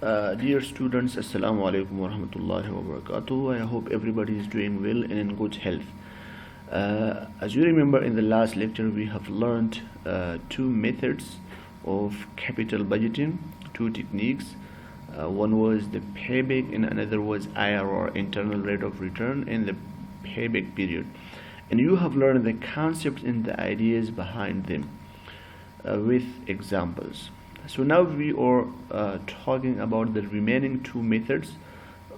Dear students, Assalamu alaikum wa rahmatullahi wa barakatuh. I hope everybody is doing well and in good health. As you remember, in the last lecture we have learned two methods of capital budgeting, two techniques. One was the payback and another was IRR, internal rate of return, and the payback period. And you have learned the concepts and the ideas behind them with examples. So now we are talking about the remaining two methods,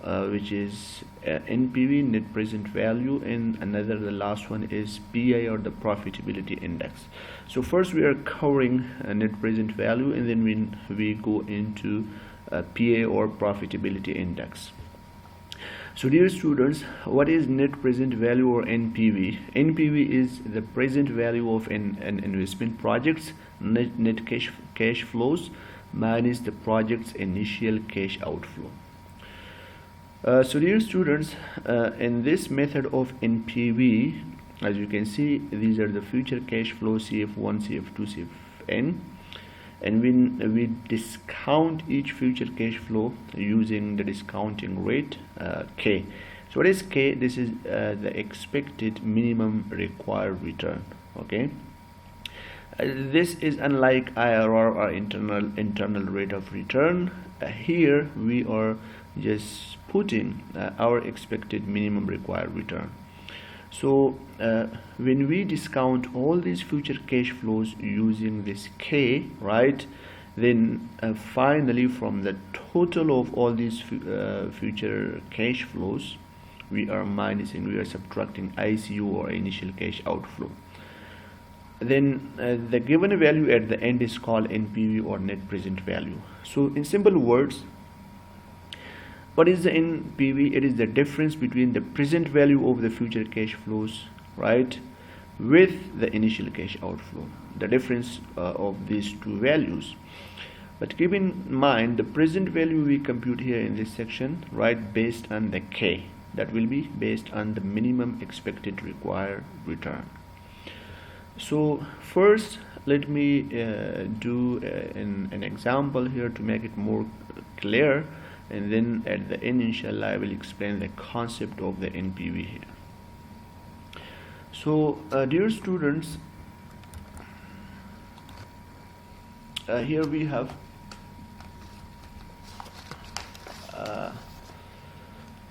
which is NPV, net present value, and the last one is PI, or the profitability index. So first we are covering net present value, and then we go into PA, or profitability index. So dear students, what is net present value, or NPV? NPV is the present value of an investment project's net cash flows minus the project's initial cash outflow. So dear students, in this method of NPV, as you can see, these are the future cash flows, CF1, CF2, CFN, and when we discount each future cash flow using the discounting rate K. So what is K? This is the expected minimum required return. Okay, this is unlike IRR, or internal rate of return. Here we are just putting our expected minimum required return. So when we discount all these future cash flows using this K, right, then finally from the total of all these future cash flows, we are subtracting ICU, or initial cash outflow. Then the given value at the end is called NPV, or net present value. So in simple words, what is the NPV? It is the difference between the present value of the future cash flows, right, with the initial cash outflow, the difference of these two values. But keep in mind, the present value we compute here in this section, right, based on the K, that will be based on the minimum expected required return. So first let me do an example here to make it more clear, and then at the end, inshallah, I will explain the concept of the NPV here. So dear students, here we have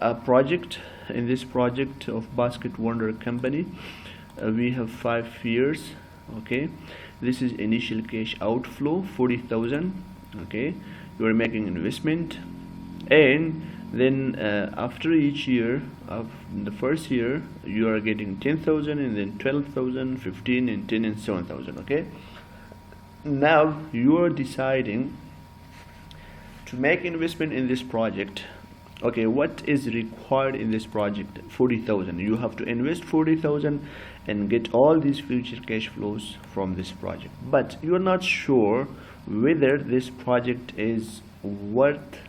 a project. In this project of Basket Wonder Company, we have 5 years. Okay, this is initial cash outflow 40,000. okay, you are making investment, and then after each year of the first year you are getting 10,000, and then 12,000, 15, and 10, and 7,000. okay, now you are deciding to make investment in this project. Okay, what is required in this project? 40,000. You have to invest 40,000 and get all these future cash flows from this project, but you are not sure whether this project is worth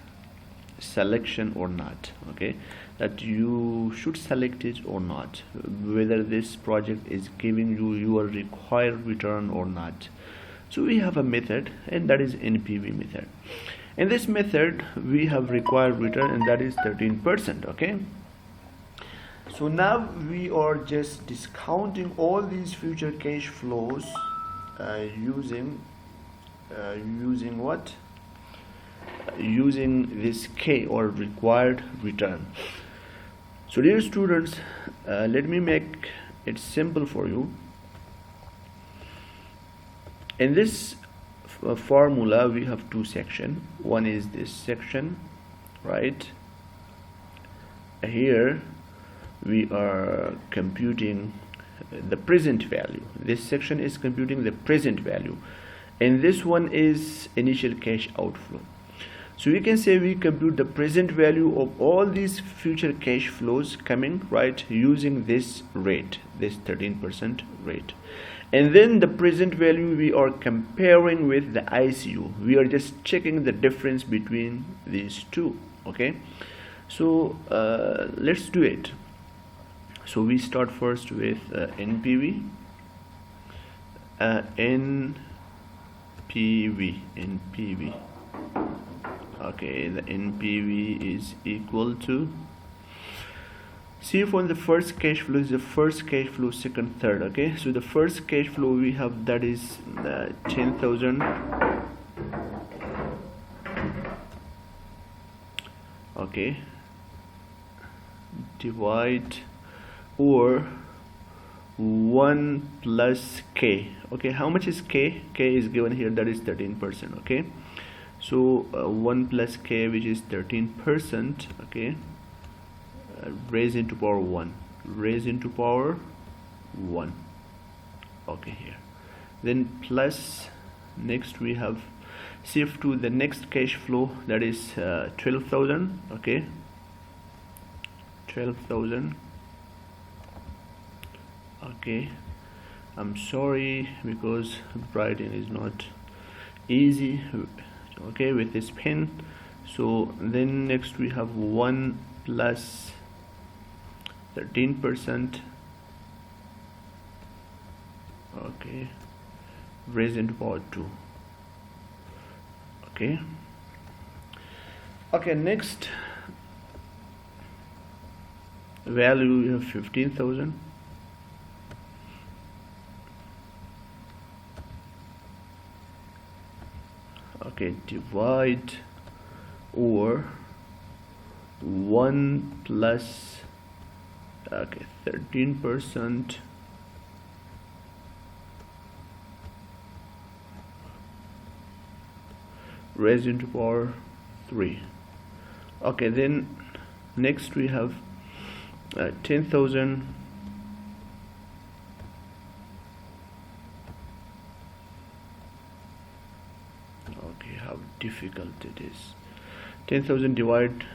selection or not. Okay, that you should select it or not, whether this project is giving you your required return or not. So we have a method, and that is NPV method. In this method we have required return, and that is 13%. okay, so now we are just discounting all these future cash flows using what? Using this K, or required return. So dear students, let me make it simple for you. In this formula we have two sections. One is this section, right? Here we are computing the present value. This section is computing the present value, and this one is initial cash outflow. So we can say we compute the present value of all these future cash flows coming, right, using this rate, this 13% rate. And then the present value we are comparing with the ICU. We are just checking the difference between these two. Okay, so let's do it. So we start first with NPV. NPV. Okay, the NPV is equal to, see if on the first cash flow is the first cash flow, second, third. Okay, so the first cash flow we have, that is 10,000. Okay, divide or 1 plus k. Okay, how much is k? K is given here, that is 13%. Okay, so 1 plus k, which is 13%. Okay, raised into power 1, raised into power 1. Okay, here then plus, next we have shift to the next cash flow, that is 12,000. Okay, 12,000. Okay, I'm sorry because writing is not easy, okay, with this pen. So then next we have 1 plus 13%. Okay, raised into power 2. Okay, next value we have 15,000. Okay, divide or 1 plus 13%. Raised into power 3. Okay, then next we have 10,000. Okay, how difficult it is. 10,000 divide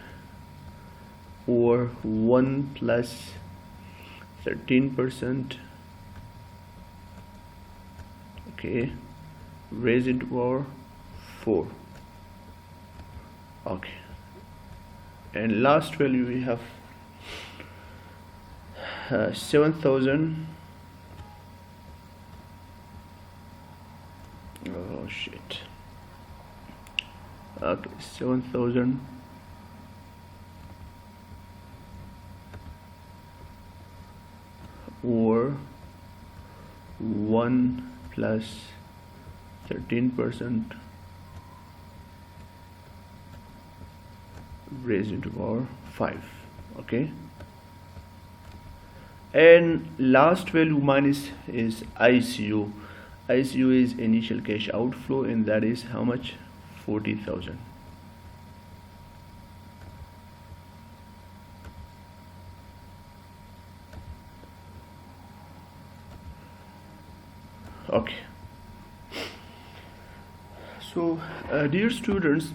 or 1 plus 13%. Okay, raised into power 4. Okay, and last value we have 7,000. Oh shit. Okay, 7,000 or 1 plus 13% raised into power 5. Okay, and last value mine is ICU. ICU is initial cash outflow, and that is how much? 40,000. Okay, so dear students,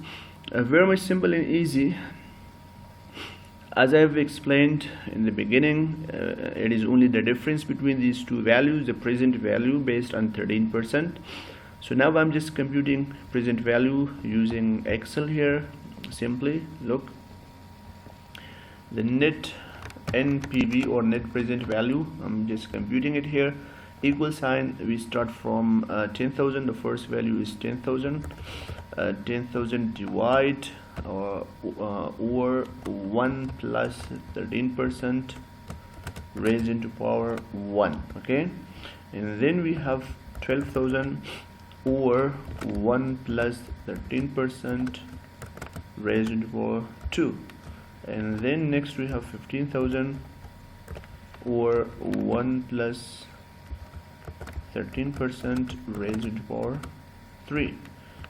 very much simple and easy. As I have explained in the beginning, it is only the difference between these two values, the present value based on 13%. So now I'm just computing present value using Excel here. Simply look, the net NPV or net present value, I'm just computing it here. Equal sign, we start from 10,000. The first value is 10,000. 10,000 divide or 1 plus 13% raised into power 1. Okay, and then we have 12,000 or 1 plus 13% raised into power 2. And then next we have 15,000 or 1 plus 13% raised into power 3.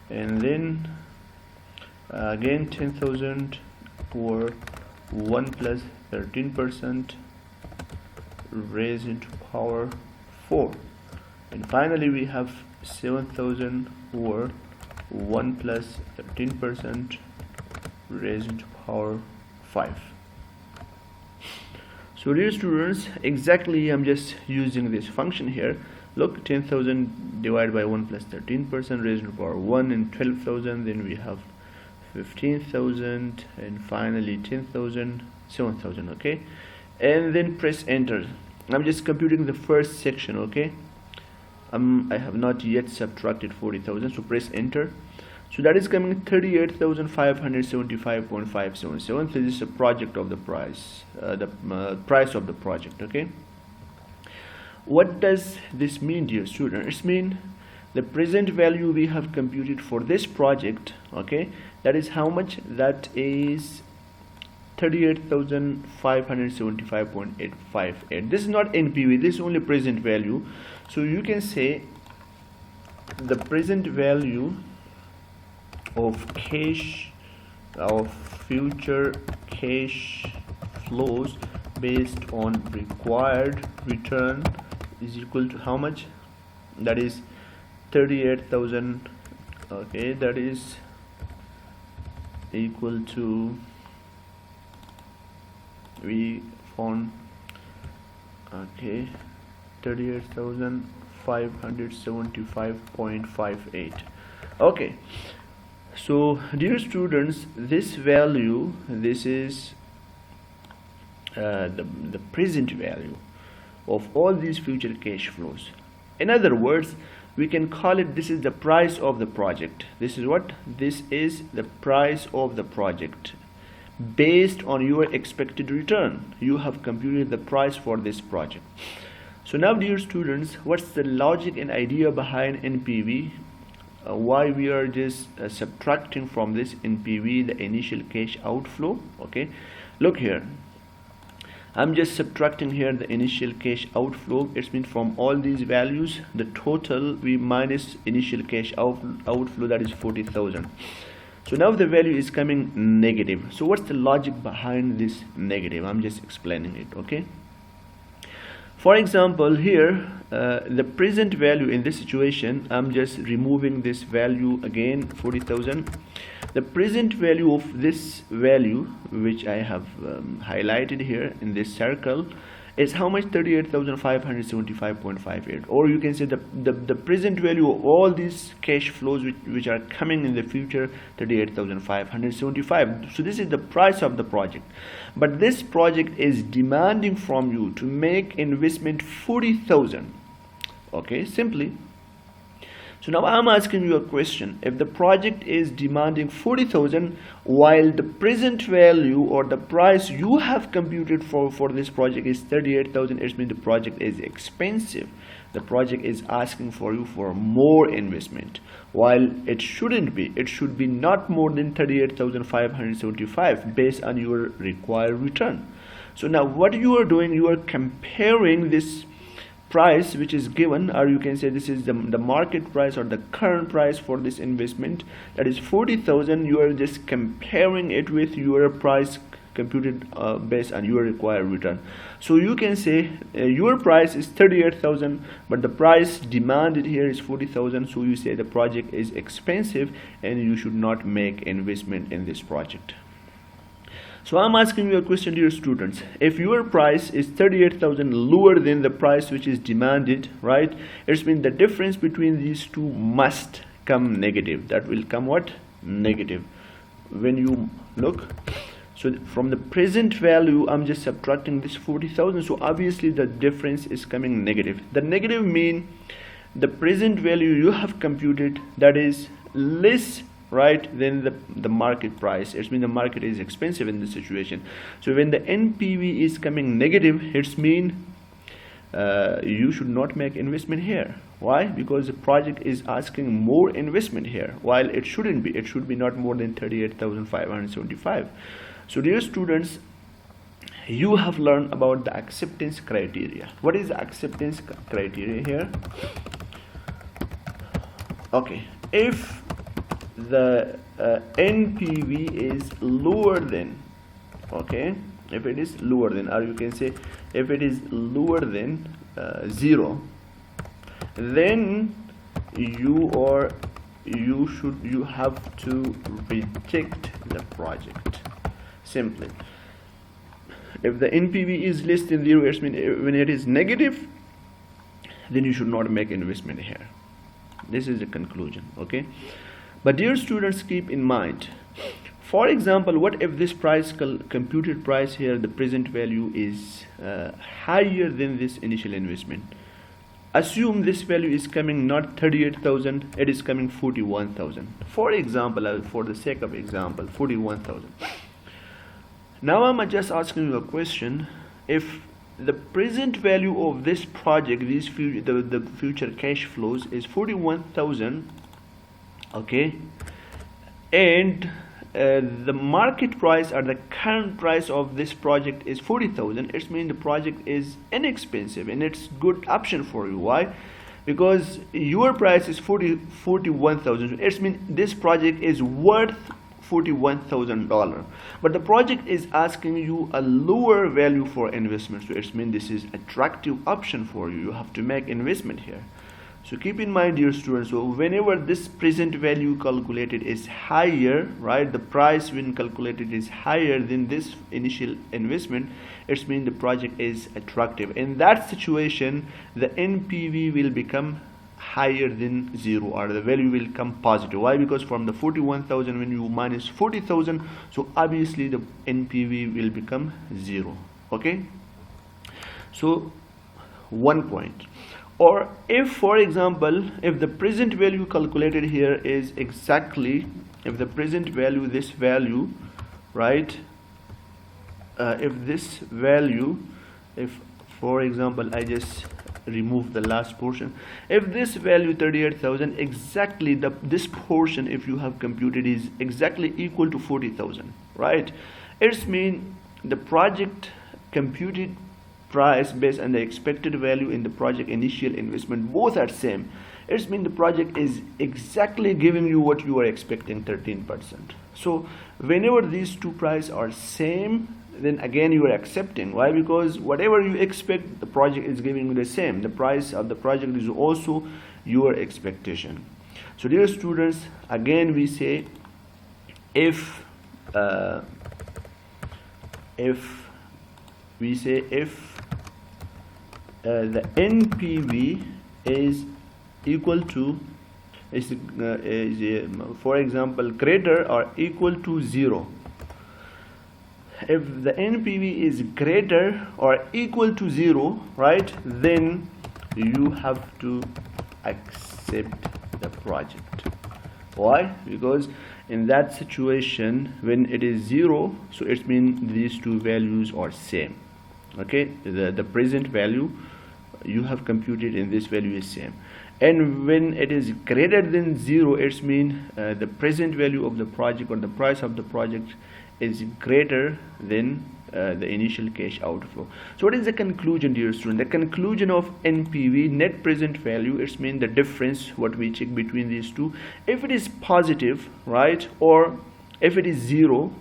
And then again 10,000 or 1 plus 13% raised into power 4. And finally we have 7,000 or 1 plus 13% raised into power 5. So dear students, exactly I'm just using this function here. Look, 10,000 divided by 1 plus 13% raised to power 1, and 12,000, then we have 15,000, and finally 10,000, 7,000. Okay, and then press enter. I'm just computing the first section. Okay, I have not yet subtracted 40,000, so press enter. So that is coming 38,575.577. This is a project of the price, the price of the project. Okay. What does this mean, dear student? It means the present value we have computed for this project. Okay, that is how much? That is 38,575.858. This is not NPV. This is only present value. So you can say the present value of cash of future cash flows based on required return is equal to how much? That is 38,000. Okay, that is equal to, we found, okay, 38,575.58. okay. So dear students, this value, this is the present value of all these future cash flows. In other words, we can call it, this is the price of the project. This is what? This is the price of the project based on your expected return. You have computed the price for this project. So now dear students, what's the logic and idea behind NPV? Why we are just subtracting from this NPV the initial cash outflow? Okay, look here, I'm just subtracting here the initial cash outflow. It means from all these values, the total we minus initial cash outflow, that is 40,000. So now the value is coming negative. So what's the logic behind this negative? I'm just explaining it. Okay, for example, here the present value in this situation, I'm just removing this value again, 40,000. The present value of this value, which I have highlighted here in this circle, is how much? 38,575.58. Or you can say the present value of all these cash flows which are coming in the future, 38,575. So this is the price of the project. But this project is demanding from you to make investment 40,000. Okay, simply. So now I'm asking you a question. If the project is demanding 40,000 while the present value or the price you have computed for this project is 38,000, it means the project is expensive. The project is asking for you for more investment, while it shouldn't be. It should be not more than 38,575 based on your required return. So now what you are doing, you are comparing this price which is given, or you can say this is the market price or the current price for this investment, that is 40,000. You are just comparing it with your price computed based on your required return. So you can say your price is 38,000, but the price demanded here is 40,000. So you say the project is expensive and you should not make investment in this project. So I'm asking you a question, dear students. If your price is 38,000 lower than the price which is demanded, right? It means the difference between these two must come negative. That will come what? Negative. When you look, so from the present value, I'm just subtracting this 40,000. So obviously the difference is coming negative. The negative mean the present value you have computed, that is less, right, than the market price. It means the market is expensive in this situation. So when the NPV is coming negative, it's mean you should not make investment here. Why? Because the project is asking more investment here, while it shouldn't be. It should be not more than 38,575. So dear students, you have learned about the acceptance criteria. What is the acceptance criteria here? Okay, if the NPV is lower than, okay, if it is lower than, or you can say if it is lower than 0, then you have to reject the project. Simply, if the NPV is less than 0, it means when it is negative, then you should not make investment here. This is the conclusion. Okay, but dear students, keep in mind, for example, what if this price computed price here, the present value is higher than this initial investment? assume this value is coming not 38,000, it is coming 41,000. For example, for the sake of example, 41,000. Now I'm just asking you a question. If the present value of this project, the future cash flows is 41,000, okay, and the market price or the current price of this project is 40,000, it means the project is inexpensive and it's good option for you. Why? Because your price is 41,000. It means this project is worth $41,000, but the project is asking you a lower value for investment, so it means this is attractive option for you. You have to make investment here. So keep in mind, dear students, so whenever this present value calculated is higher, right, the price when calculated is higher than this initial investment, it means the project is attractive. In that situation, the NPV will become higher than 0, or the value will come positive. Why? Because from the 41,000 when you minus 40,000, so obviously the NPV will become 0. Okay, so 1 point. Or if, for example, if the present value calculated here is exactly, if the present value, this value, right, if this value, if for example I just remove the last portion, if this value 38,000 exactly, this portion if you have computed is exactly equal to 40,000, right, it means the project computed price based on the expected value in the project initial investment both are same. It means the project is exactly giving you what you are expecting, 13%. So whenever these two prices are same, then again you are accepting. Why? Because whatever you expect, the project is giving you the same. The price of the project is also your expectation. So dear students, again we say if the NPV is equal to for example greater or equal to 0. If the NPV is greater or equal to 0, right, then you have to accept the project. Why? Because in that situation when it is 0, so it means these two values are same. Okay, the present value you have computed in this value is same, and when it is greater than 0, it means the present value of the project or the price of the project is greater than the initial cash outflow. So what is the conclusion, dear student? The conclusion of NPV, net present value, it means the difference what we check between these two. If it is positive, right, or if it is 0,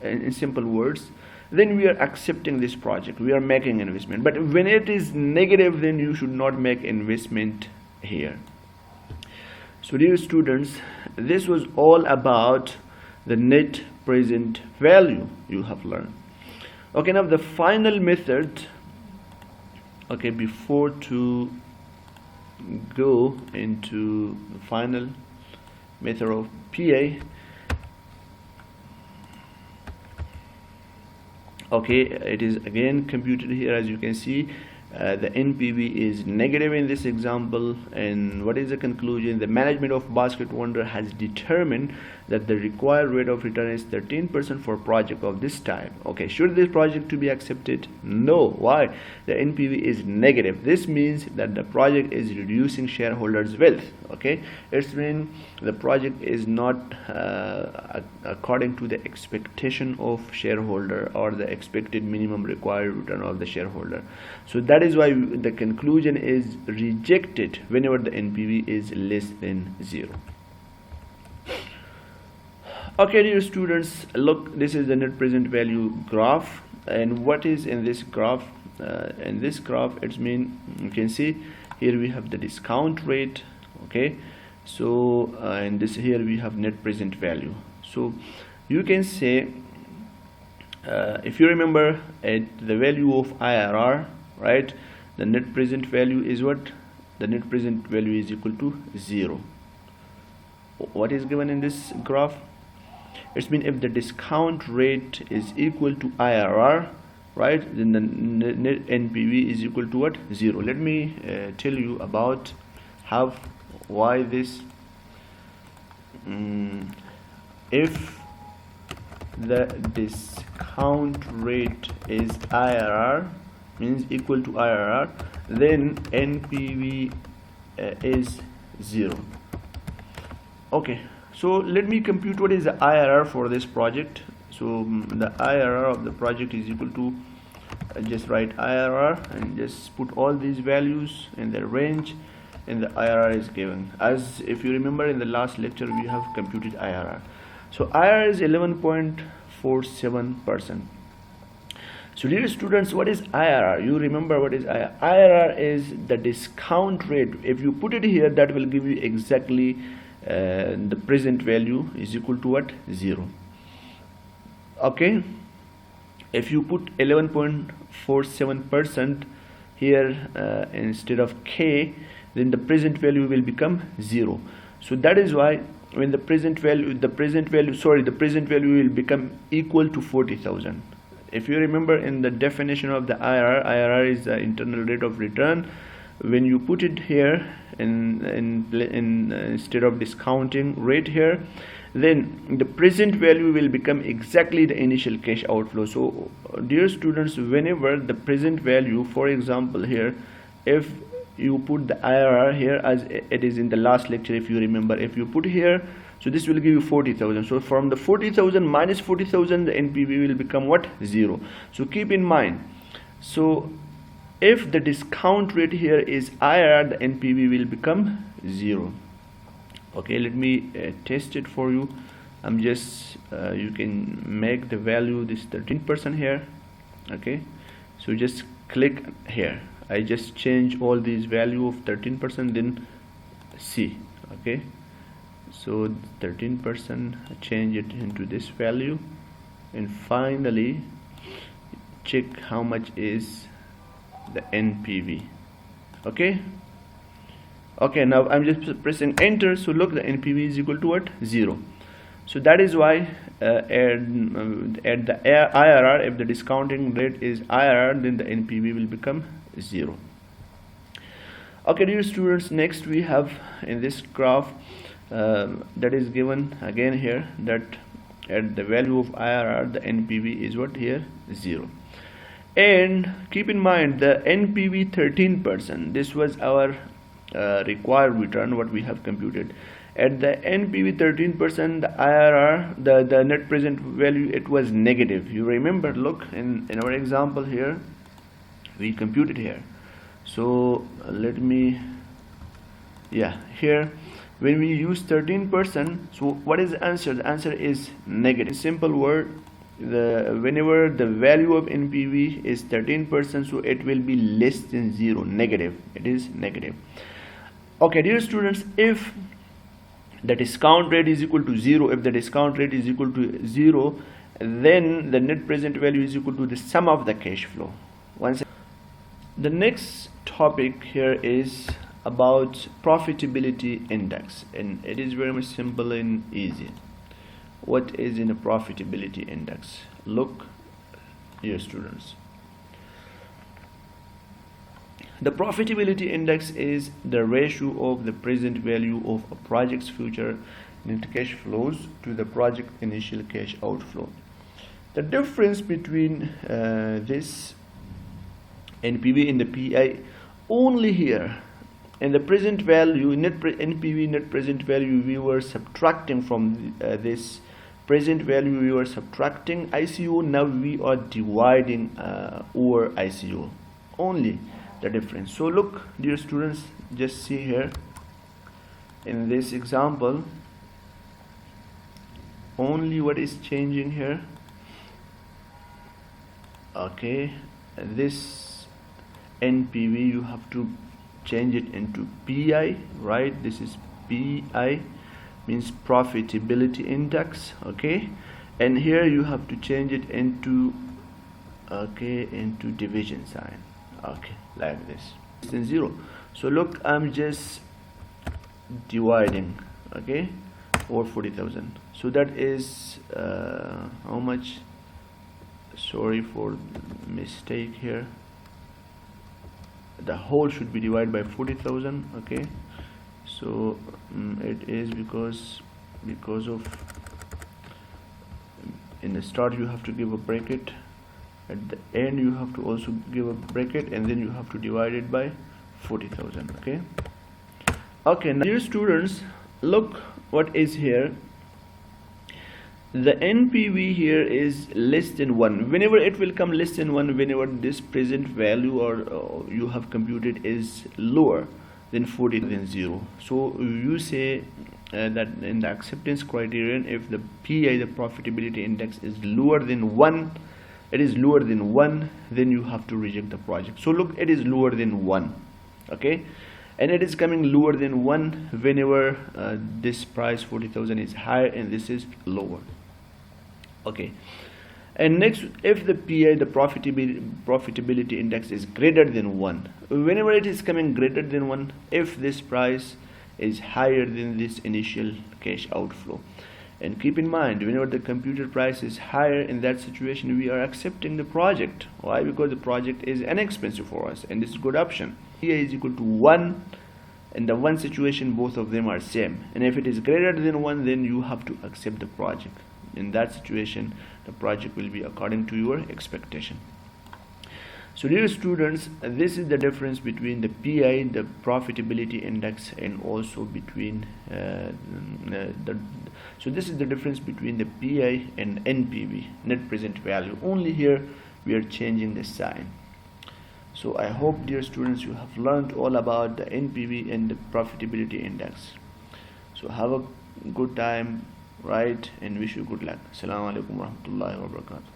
in simple words, then we are accepting this project, we are making investment. But when it is negative, then you should not make investment here. So dear students, this was all about the net present value you have learned. Okay, now the final method, okay, before to go into the final method of PA, okay, it is again computed here. As you can see, the NPV is negative in this example, and what is the conclusion? The management of Basket Wonder has determined that the required rate of return is 13% for a project of this type. Okay, should this project to be accepted? No. Why? The NPV is negative. This means that the project is reducing shareholders' wealth. Okay, it means the project is not according to the expectation of shareholder or the expected minimum required return of the shareholder. So that is why the conclusion is rejected whenever the NPV is less than 0. Okay, dear students, look, this is the net present value graph, and what is in this graph? It means you can see here we have the discount rate. Okay, so and this here we have net present value. So you can say if you remember at the value of IRR, right, the net present value is what? The net present value is equal to 0. What is given in this graph? It means if the discount rate is equal to IRR, right, then the net NPV is equal to what? 0. Let me tell you about why this. If the discount rate is IRR, means equal to IRR, then NPV is 0. Okay, so let me compute what is the IRR for this project. So the IRR of the project is equal to, just write IRR and just put all these values in the range, and the IRR is given. As if you remember, in the last lecture we have computed IRR. So IRR is 11.47%. So dear students, what is IRR? You remember what is IRR? IRR is the discount rate. If you put it here, that will give you exactly the present value is equal to what? 0. Okay, if you put 11.47% here instead of K, then the present value will become 0. So that is why when the present value will become equal to 40,000. If you remember, in the definition of the IRR is the internal rate of return. When you put it here instead of discounting rate here, then the present value will become exactly the initial cash outflow. So dear students, whenever the present value, for example here, if you put the IRR here as it is in the last lecture, if you remember, if you put here, so this will give you 40,000. So from the 40,000 minus 40,000, the NPV will become what? 0. So keep in mind, so if the discount rate here is IRR, the NPV will become 0. Okay, let me test it for you. I'm just you can make the value this 13% here. Okay, so just click here. I just change all these value of 13%, then see. Okay, so 13%, change it into this value, and finally check how much is the NPV. Okay, now I'm just pressing enter. So look, the NPV is equal to what? 0. So that is why at the IRR, if the discounting rate is IRR, then the NPV will become 0. Okay, dear students, next we have in this graph that is given again here, that at the value of IRR, the NPV is what here? 0. And keep in mind, the NPV 13%, this was our required return, what we have computed. At the NPV 13%, the IRR, the net present value, it was negative. You remember, look, in our example here, we computed here. So let me, here when we use 13%, so what is the answer? The answer is negative. In simple word, whenever the value of NPV is 13%, so it will be less than 0, negative. It is negative. Okay, dear students, if the discount rate is equal to 0, then the net present value is equal to the sum of the cash flow. The next topic here is about profitability index, and it is very much simple and easy. What is in a profitability index? Look, dear students, the profitability index is the ratio of the present value of a project's future net cash flows to the project initial cash outflow. The difference between this NPV and the PI only here. In the present value, NPV, net present value, we were subtracting from this present value, we were subtracting ICO. Now we are dividing over ICO. Only the difference. So look, dear students, just see here in this example, only what is changing here. Okay, this NPV, you have to change it into PI, right? This is PI, means profitability index. Okay, and here you have to change it into into division sign. Okay, like this, then 0. So look, I'm just dividing, okay, over 40,000. So that is how much? sorry for the mistake here. The whole should be divided by 40,000. Okay, so it is because of in the start you have to give a bracket, at the end you have to also give a bracket, and then you have to divide it by 40,000. Okay, now dear students, look what is here. The NPV here is less than 1. Whenever it will come less than 1, whenever this present value or you have computed is lower than 40 than 0. So you say that in the acceptance criterion, if the PI, the profitability index, is lower than 1, it is lower than 1, then you have to reject the project. So look, it is lower than 1. Okay, and it is coming lower than 1 whenever this price 40,000 is higher and this is lower. Okay, and next, if the PI, the profitability index, is greater than 1, whenever it is coming greater than 1, if this price is higher than this initial cash outflow. And keep in mind, whenever the computed price is higher, in that situation we are accepting the project. Why? Because the project is inexpensive for us and it's a good option. PI is equal to 1. In the one situation, both of them are same, and if it is greater than 1, then you have to accept the project. In that situation, the project will be according to your expectation. So dear students, this is the difference between the PI, the profitability index, and also between so this is the difference between the PI and NPV, net present value. Only here we are changing the sign. So I hope, dear students, you have learned all about the NPV and the profitability index. So have a good time, right, and wish you good luck. Assalamu alaikum warahmatullahi wabarakatuh.